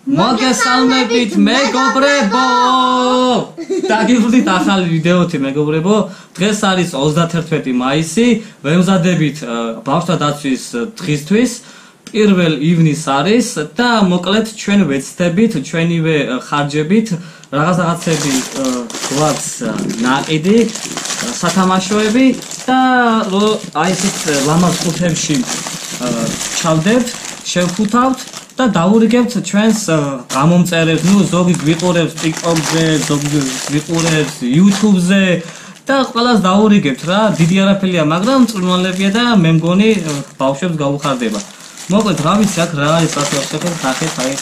მოგესალმებით მეგობრებო! დაგიხვდით ახალი ვიდეოთი მეგობრებო. დღეს არის 31 მაისი, ვემზადებით ბავშვთა დაცვის დღისთვის. 1 ივნის არის და მოკლედ ჩვენ ვეცდებით ჩვენივე ხარჯებით რაღაცები გვაქვს ნაყიდი, სათამაშოები და აი ესეთ ლამაზ ყუთებში ჩავდებთ, შევხუთავთ და დავურიგებთ ჩვენს გამომწერებს, ზოგი გვიყურებს TikTok-ზე, ზოგი გვიყურებს YouTube-ზე და ყველას დავურიგებთ რა, დიდი არაფერია, მაგრამ წვრილმანლებია და მე მგონი ბავშვებს გაუხარდება. მოკლედ რა ვიცი აქ რა არის ასეთები, ნახეთ აი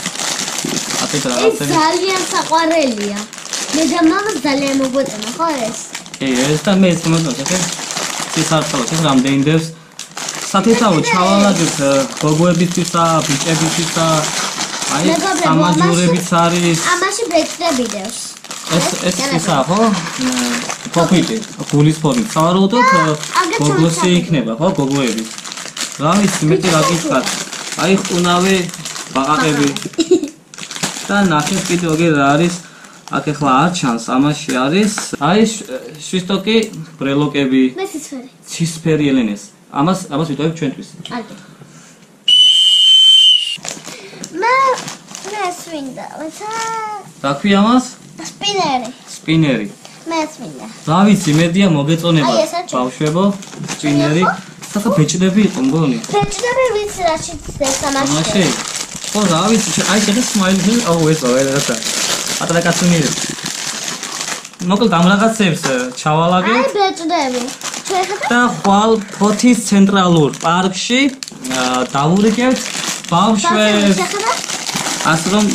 ასეთ რაღაცები. ეს ძალიან საყვარელია. მე და მამა ძალიან მოგვეწონა ხო ეს? ეს და მე მოწონს ახლა. სისხლს რამდენი დევს სათითაო ჩავალაგებთ გოგოებისთვისა, ბიჭებისთვისა, აი სამაჯურებიც არის. ამაში ბეჭდები დევს. ეს ისა ხო? ფოფიტი, გულის ფორმით. სავარაუდოდ გოგოსი იქნება ხო, გოგოები. რა ვიცი, მეტი რა გითხრათ. აი ხუნავე ბაყაყები. და ნახეთ კიდევ ოღე რა არის. აქ ახლა არ ჩანს, ამაში არის აი შვისტოკი, ბრელოკები. მე ცისფერი. ცისფერი ელენეს. ამას ვიტყვევთ ჩვენთვის. კარგი. მე სვინდა. რა ქვია ამას? სპინერი. სპინერი. მე სვინდა. რა ვიცი, მედია მოგეწონება ბავშვებო, სპინერი. სახა ბეჭდები იყო მგონი. ბეჭდები ვიცი რა შეცდეს ამაში. ხო, რა ვიცი, აი ეს სმაილი, აუ ესა რაღაცა. ატარა კაცუნიერი. მოკლედ ამ რაღაცებს ჩავალაგებ. აი ბეჭდები. და ხვალ ფოთის ცენტრალურ პარკში დავურიგებთ ბავშვებს. ასე რომ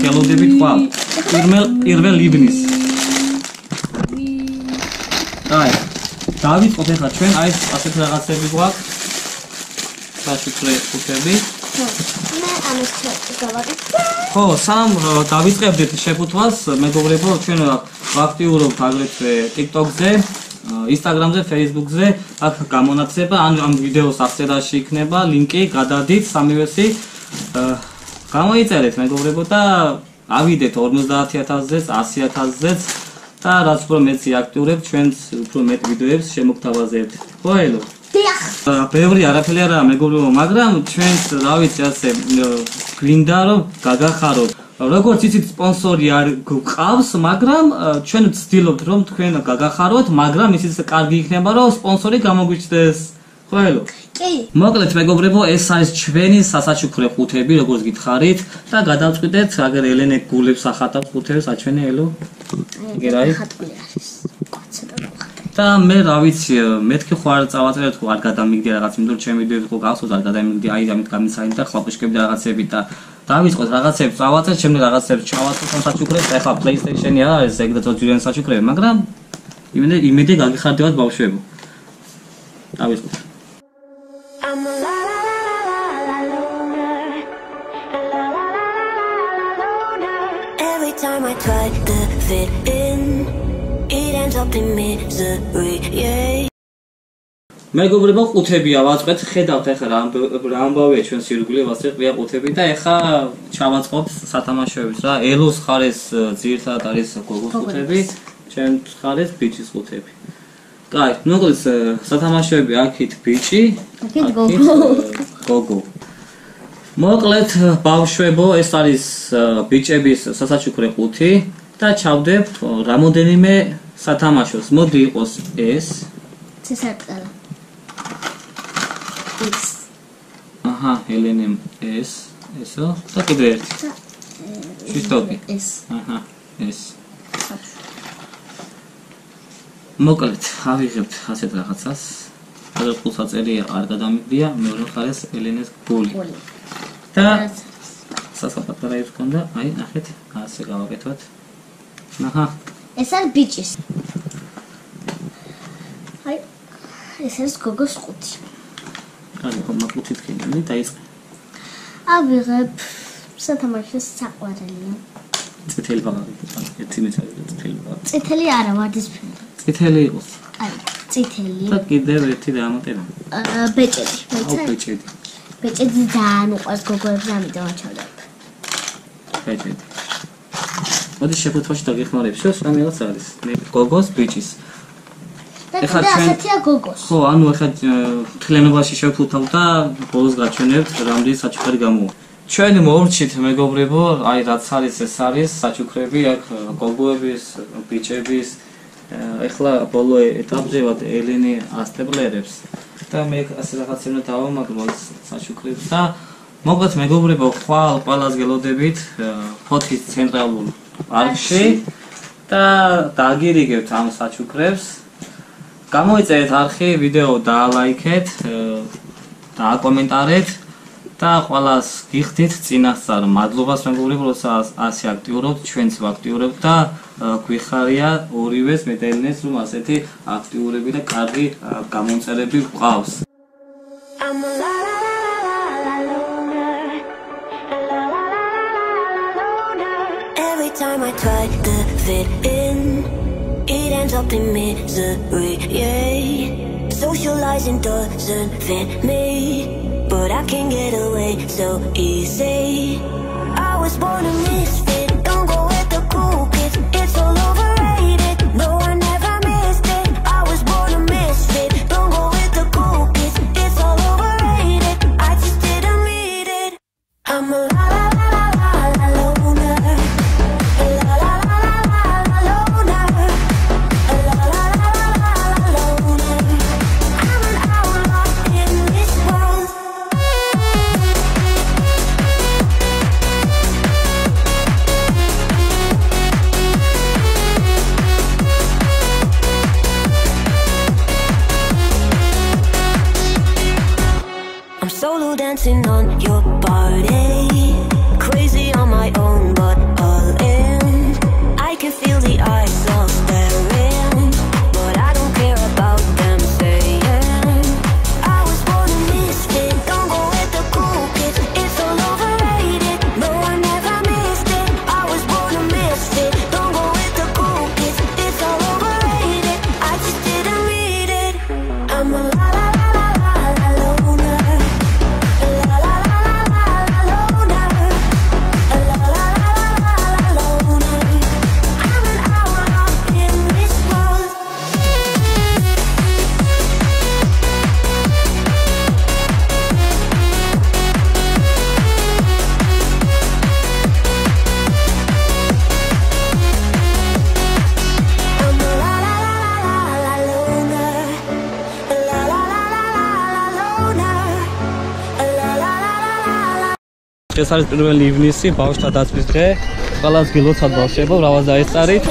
გელოდებით ხვალ 1 ივნის. აი დავიწყოთ ახლა ჩვენ აი ასეთ რაღაცები გვაქვს. საშუქრე ყუთები. მე ამას გავაკეთე. ხო, სამ დავიწყებდით შეფუთვას, მეგობრებო, ჩვენ ვაქტიურობთ აგრეთვე TikTok-ზე, Instagram-ზე, Facebook-ზე, აქ გამონაცება, ამ ვიდეოს აღწერაში იქნება ლინკი, გადადით სამივესი. გამოიწერეთ მეგობრებო და ავიდეთ 50000-ზეც, 100000-ზეც და რაც უფრო მეტი აქტიურებთ, ჩვენს უფრო მეტ ვიდეოებს შემოგთავაზებთ. ხო, ელო? დიახ. ბევრი არაფერი არაა მეგობრებო, მაგრამ ჩვენს რა ვიცი ასე გვინდა რომ გაგახაროთ. როგორც იცით სპონსორი არ გყავს, მაგრამ ჩვენ ვცდილობთ რომ თქვენ გაგახაროთ, მაგრამ ისიც კარგი იქნება რომ სპონსორი გამოგვიჩნდეს. ხო ელო? კი. მოკლედ მეგობრებო, ეს არის ჩვენი სასაჩუქრე ყუთები, როგორც გითხარით და გადავწყვიტეთ, აგერ ელენე გულებს ახატავს ყუთებს, აჩვენე ელო. ეგერაი. და მე რა ვიცი, მეთქი ხო არ წავაწერეთ, ხო არ გადამიგდი რაღაც, იმიტომ რომ ჩემი ვიდეოები ხო გახსოვს, არ გადამიგდი, აი ამით გამისაინდა და ხლაპუშკები და რაღაცები და დავიწყოთ რაღაცებს წავაწერეთ, შემდეგ რაღაცებს ჩავაწერთ საჩუქრებს, ეხლა PlayStation-ი არის, ეგ და ძვირიანი საჩუქრები, მაგრამ იმედი გაგიხარდებათ ბავშვებო. დავიწყოთ. Every time I try to fit in, it ends up in misery, yeah. მეგობრებო, ყუთებია ვაწყეთ, ხედავთ ახლა რა ამბავია ჩვენს ირგვლივ, ასე ყია ყუთები და ახლა ჩავაწყობთ სათამაშოებს რა. ელოს ხარეს ძირითადად არის გოგოს ყუთები, ჩემ ხარეს ბიჭის ყუთები. კაი, მოკლედ სათამაშოები აქეთ ბიჭი, აქეთ გოგო. მოკლედ ბავშვებო, ეს არის ბიჭების სასაჩუქრე ყუთი და ჩავდებთ რამოდენიმე სათამაშოს. მოდი იყოს ეს. ცისარტყელა. აჰა, ელენემ ესო და კიდევ ერთი. შვისტოკი. ეს. აჰა, ეს. მოკლედ, ავიღებთ ასეთ რაღაცას. გადავ ყუთსაწერია არ გადამიგდია, მეორე ხარეს ელენეს გული. და სასაფათარა ის კონდა, აი, ნახეთ, ასე გავაკეთოთ. აჰა. ეს არის ბიჭის. აი, ეს არის გოგოს ყუთი. აი, ხომ ყუთით ქენი დაიწყე. ავიღებ სათამაშოს საყვარელია. წითელი ბაღი, ერთი მეტარი წითელი ბაღი. წითელი არა, ვარდისფერი. წითელი იყოს. აი, წითელი. და კიდევ ერთი დამატება. ბეჭედი, აუ, ბეჭედი. ბეჭედი ძალიან უყვარს გოგოებს, ამიტომ აჩავდებ. გაიჭირეთ. მოდი შეფუთვაში დაგეხმარებშო, რამეაც არის. გოგოს ბიჭის. ეხლა ასეთია გოგოს. ხო, ანუ ეხლა მთლიანობაში შევფუთავ და ბოლოს გაჩვენებთ რამდენი საჩუქარი გამოვა. ჩვენ მოვრჩით მეგობრებო, აი რაც არის ეს არის საჩუქრები აქ გოგოების, ბიჭების. ეხლა ბოლო ეტაპზე ვარ ელენე ასტებლერებს და მე ასე რაღაცა უნდა დავამაგროთ საჩუქრებს და მოკლედ მეგობრებო, ხვალ ყველას გელოდებით ფოთის ცენტრალურ პარკში და დაგირიგებთ ამ საჩუქრებს. გამოიწერეთ არხი, ვიდეო დაალაიქეთ, დააკომენტარეთ და ყველას გიხდით წინასწარ მადლობას მეგობრებო, როცა ასე აქტიურობთ, ჩვენც ვაქტიურებთ და გვიხარია ორივეს მე და ელენეს რომ ასეთი აქტიურები და კარგი გამომწერები გვყავს. Every time I try to fit in, it ends up in misery, yeah. Socializing doesn't fit me, but I can get away so easy. I was born a misfit, don't go with the cool kids, it's all overrated. No, I never missed it. I was born a misfit, don't go with the cool kids, it's all overrated. I just didn't read it. I'm a la la la la la loner, a la la la la la loner, a la la la la la loner. I'm an outlaw in this world. I'm solo dancing on your body, crazy on my own, but all in. I can feel the eyes all staring, but I don't care about them saying. I was born a misfit, don't go with the cool kids, it's all overrated. No, I never missed it. I was born a misfit, don't go with the cool kids, it's all overrated. I just didn't read it. I'm a la la la la la la loner, a la la la la la la loner, a la la la la la la loner. I'm an outlaw in this world. I'm a la la la la la loner, a la la la la la loner, a la la la la. ეს არის 1 ივნისი, ბავშვთა დაცვის დღე. ყველას გილოცავთ ბავშვებო, ბრავას დაეწარით.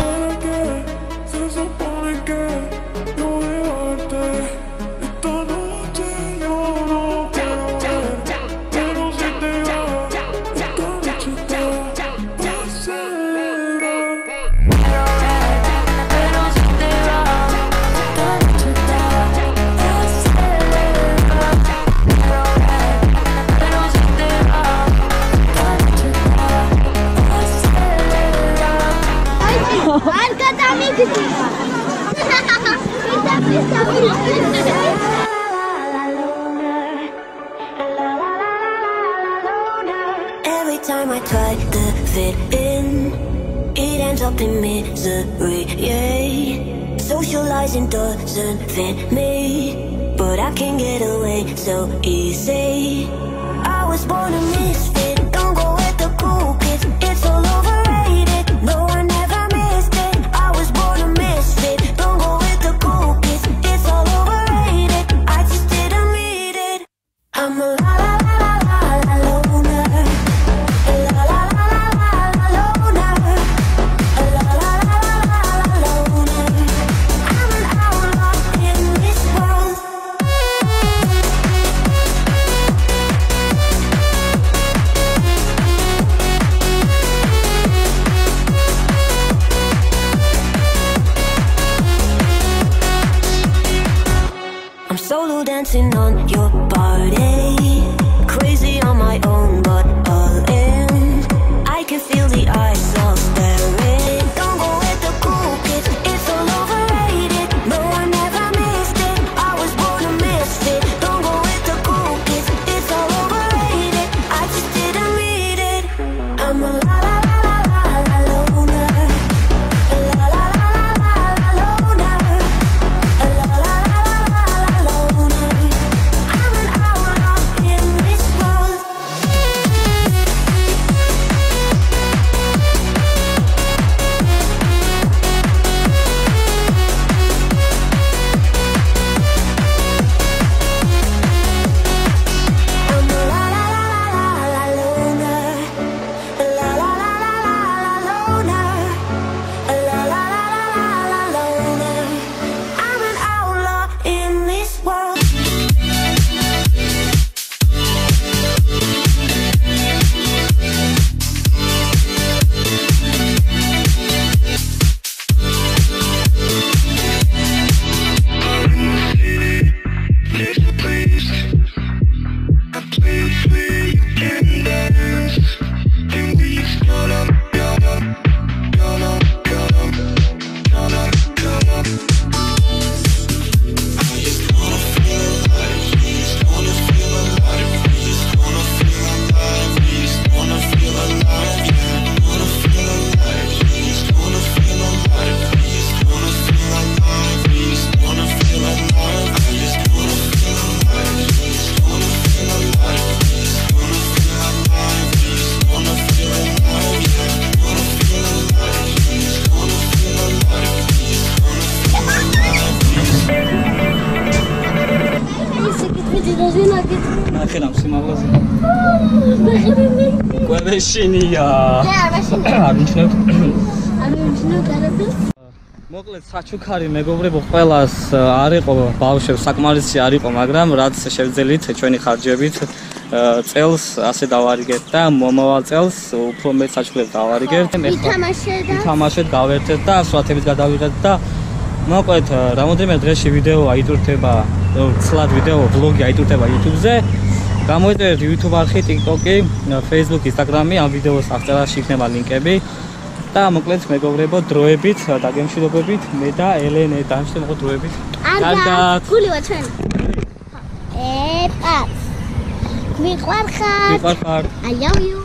არ გადამიგდი. Every time I try to fit in, it ends up in misery, yeah. Socializing doesn't fit me, but I can get away so easy. I was born a misfit, don't go with the cool kids, it's all overrated. No, I never missed it. I was born a misfit, don't go with the cool kids, it's all overrated. I just didn't read it. I'm a la la la la la loner, a la la la la la loner, a la la la la la loner. I'm an outlaw in this world. I'm solo dancing on your body, crazy on my own, but all in. I can feel the eyes all staring. Don't go with the cool kids, it's all overrated. No, I never missed it. I was born a misfit. Don't go with the cool kids, it's all overrated. I just didn't read it. I'm a la la la მეშინია. არ მაშინ. არ მჩნევთ. არ მჩნევ გარებელს. მოკლედ საჩუქარი მეგობრებო ყველას არ იყო ბავშვებს საკმარისი არ იყო, მაგრამ რაც შევძელით ჩვენი ხარჯებით წელს ასე დავარიგეთ და მომავალ წელს უფრო მეტ საჩუქრებს დავარიგებთ. ვითამაშეთ, გავერთეთ და სურათებით გადავიღეთ და მოკლედ რამოდენიმე დღეში ვიდეო აიტვირთება, ცლად ვიდეო ვლოგი აიტვირთება YouTube-ზე. გამოიწერეთ YouTube არხი, TikTok-ი, Facebook, Instagram-ი, ამ ვიდეოს აღწერაში იქნება ლინკები. და მოკლედ მეგობრებო დროებით დაგემშვიდობებით მე და ელენე დამშვიდობ დროებით. კარგად. გულივარ ჩვენ. პაც. მიყვარხარ. მიყვარხარ. I love you.